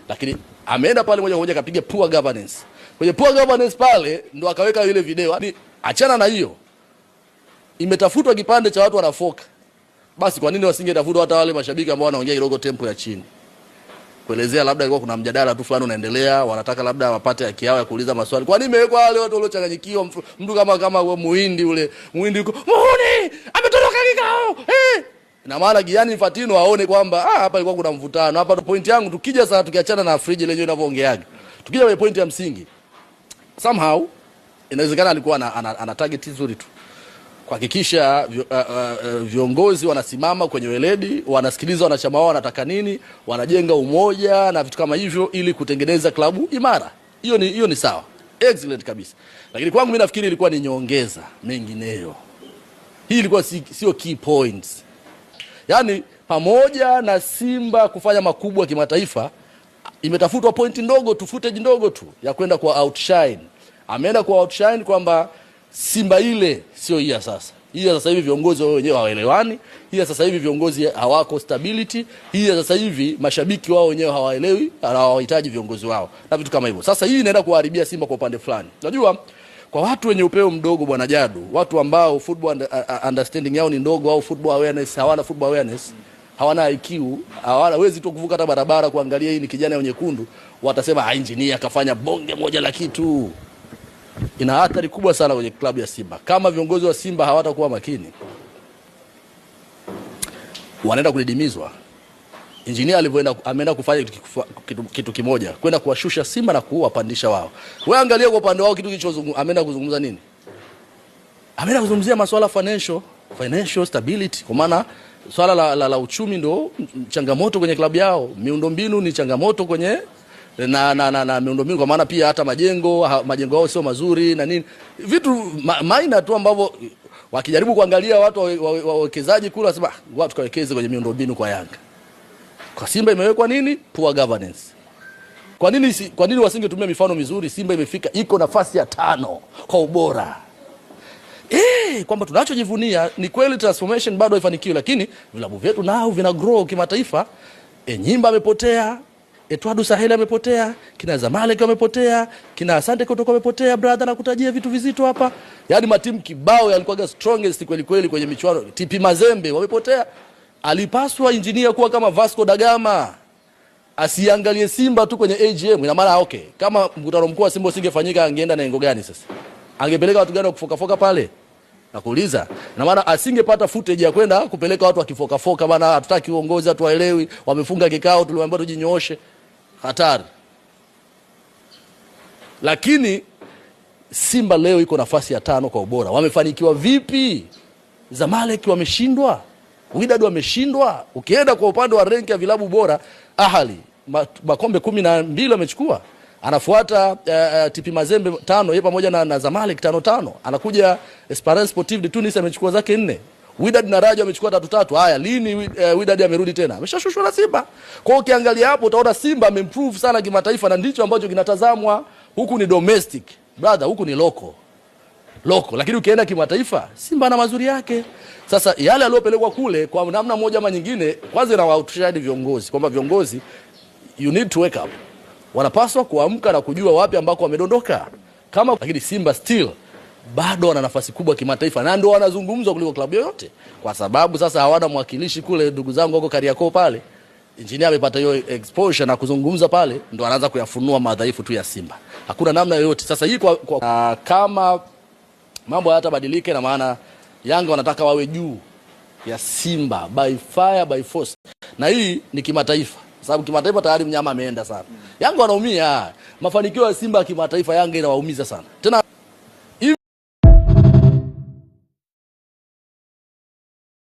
lakini ameenda pale moja kwa moja kapiga poor governance. Kwenye poor governance pale ndo akaweka ile video. Yaani achana na hiyo. Imetafutwa kipande cha watu wanafoka. Basi kwa nini wasingetafuta hata wale mashabiki ambao wanaongea kidogo tempo ya chini? Kuelezea labda ilikuwa kuna mjadala tu fulani unaendelea, wanataka labda wapate haki yao ya kuuliza maswali. Kwa nini imewekwa wale watu waliochanganyikiwa, mtu kama Muhindi ule, Muhindi yuko, "Muhuni ametoroka kikao." Na maana Gianni Infantino aone kwamba hapa ilikuwa kuna mvutano. Hapa point yangu tukija sasa tukiachana na friji lenyewe linavyoongeaga. Tukija kwenye point ya msingi. Somehow inawezekana alikuwa ana target nzuri tu. Kuhakikisha viongozi wanasimama kwenye weledi, wanasikiliza wanachama wao wanataka nini, wanajenga umoja na vitu kama hivyo ili kutengeneza klabu imara. Hiyo ni sawa. Excellent kabisa. Lakini kwangu mimi nafikiri ilikuwa ni nyongeza mengineyo. Hii ilikuwa sio key points. Yaani pamoja na Simba kufanya makubwa kimataifa, imetafutwa pointi ndogo tu, footage ndogo tu ya kwenda kwa outshine. Ameenda kwa outshine kwamba Simba ile sio hii sasa. Hii sasa hivi viongozi wao wenyewe hawaelewani. Hii sasa hivi viongozi hawako stability. Hii sasa hivi mashabiki wao wenyewe hawaelewi, hawahitaji viongozi wao. Na vitu kama hivyo. Sasa hii inaenda kuharibia Simba kwa upande fulani. Unajua kwa watu wenye upeo mdogo bwana Jadu, watu ambao football understanding yao ni ndogo au football awareness, hawana football awareness, hawana IQ, hawezi tu kuvuka hata barabara kuangalia hii ni kijana nyekundu, watasema engineer kafanya bonge moja la kitu. Ina hatari kubwa sana kwenye klabu ya Simba. Kama viongozi wa Simba hawatakuwa makini, wanaenda kudidimizwa. Engineer alivyoenda ameenda kufanya kitu kimoja, kwenda kuwashusha Simba na kuwapandisha wao. Wewe angalia kwa upande wao kitu kilichozungumza, ameenda kuzungumza nini? Ameenda kuzungumzia masuala financial stability, kwa maana swala la uchumi ndo changamoto kwenye klabu yao. Miundombinu ni changamoto kwenye na miundombinu, kwa maana pia hata majengo yao sio mazuri na nini. Vitu minor tu ambavyo wakijaribu kuangalia watu wawekezaji kule wasema watu kawekeze kwenye miundombinu kwa Yanga. Kwa Simba imewekwa nini? Poor governance. Kwa nini wasingetumia mifano mizuri? Simba imefika iko nafasi ya 5 kwa ubora. Kwamba tunachojivunia ni kweli transformation bado haifanikiwi, lakini vilabu vyetu nao vina grow kimataifa. Nyimba amepotea, Etwadu Sahel amepotea, kina Zamalek amepotea, kina Asante Kotoko amepotea, brother, na kutajia vitu vizito hapa. Yaani matimu kibao yalikuwa strongest kweli kwenye michuano. TP Mazembe wamepotea. Alipaswa engineer kuwa kama Vasco da Gama. Asiangalie Simba tu kwenye AGM. Ina maana okay, kama mkutano mkuu wa Simba usingefanyika angeenda na engo gani sasa? Angepeleka watu gani kufoka pale? Nakuuliza. Ina maana asingepata footage ya kwenda kupeleka watu wakifoka bana, hatutaki uongozi, watu waelewi, wamefunga kikao, tuliwaambia tujinyooshe. Hatari. Lakini Simba leo iko nafasi ya 5 kwa ubora. Wamefanikiwa vipi? Zamalek wameshindwa. Wydad wameshindwa. Ukienda kwa upande wa rank ya vilabu bora, Ahali makombe 12 amechukua. Anafuata TP Mazembe 5, yeye pamoja na Zamalek 5. Anakuja Esperance Sportive de Tunis amechukua zake 4. Wydad na Raja amechukua 3. Haya, lini Wydad amerudi tena? Ameshashushwa na Simba. Kwa hiyo ukiangalia hapo utaona Simba ameimprove sana kimataifa, na ndicho ambacho kinatazamwa. Huku ni domestic, brother, huku ni local. Lakini ukienda kimataifa, Simba na mazuri yake. Sasa yale aliyopelekwa kule kwa namna moja ama nyingine, kwanza na outshine viongozi, kwamba viongozi you need to wake up. Wanapaswa kuamka na kujua wapi ambako wamedondoka. Lakini Simba still bado wana nafasi kubwa kimataifa, na ndio wanazungumzwa kuliko klabu yoyote. Kwa sababu sasa hawana mwakilishi kule, ndugu zangu wako Kariakoo pale. Engineer amepata hiyo exposure na kuzungumza pale, ndio anaanza kuyafunua madhaifu tu ya Simba. Hakuna namna yoyote. Sasa hii kama mambo hayatabadilike, na maana Yanga wanataka wawe juu ya Simba by fire by force. Na hii ni kimataifa. Sababu kimataifa tayari mnyama ameenda sana. Yanga wanaumia. Mafanikio ya Simba kimataifa Yanga inawaumiza sana. Tena